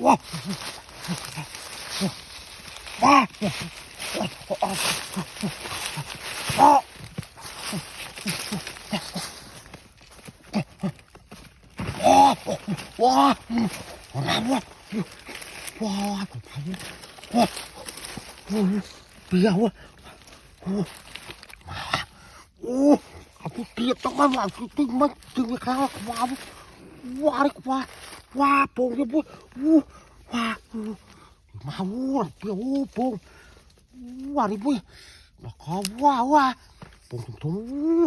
ว้าว้าว้าว้าน้ำว้าว้าว้าเปรี้ยวโอ้โอ้ขับเกียร์ต้องมาหลังตึงมาตึงไปข้าวว้าว้าเลยว้าโป่งเลยปุ๊บว้ามาวู้เปรี้ยวโป่งว้าเลยปุ๊บแล้วก็ว้าโป่งทุ่ง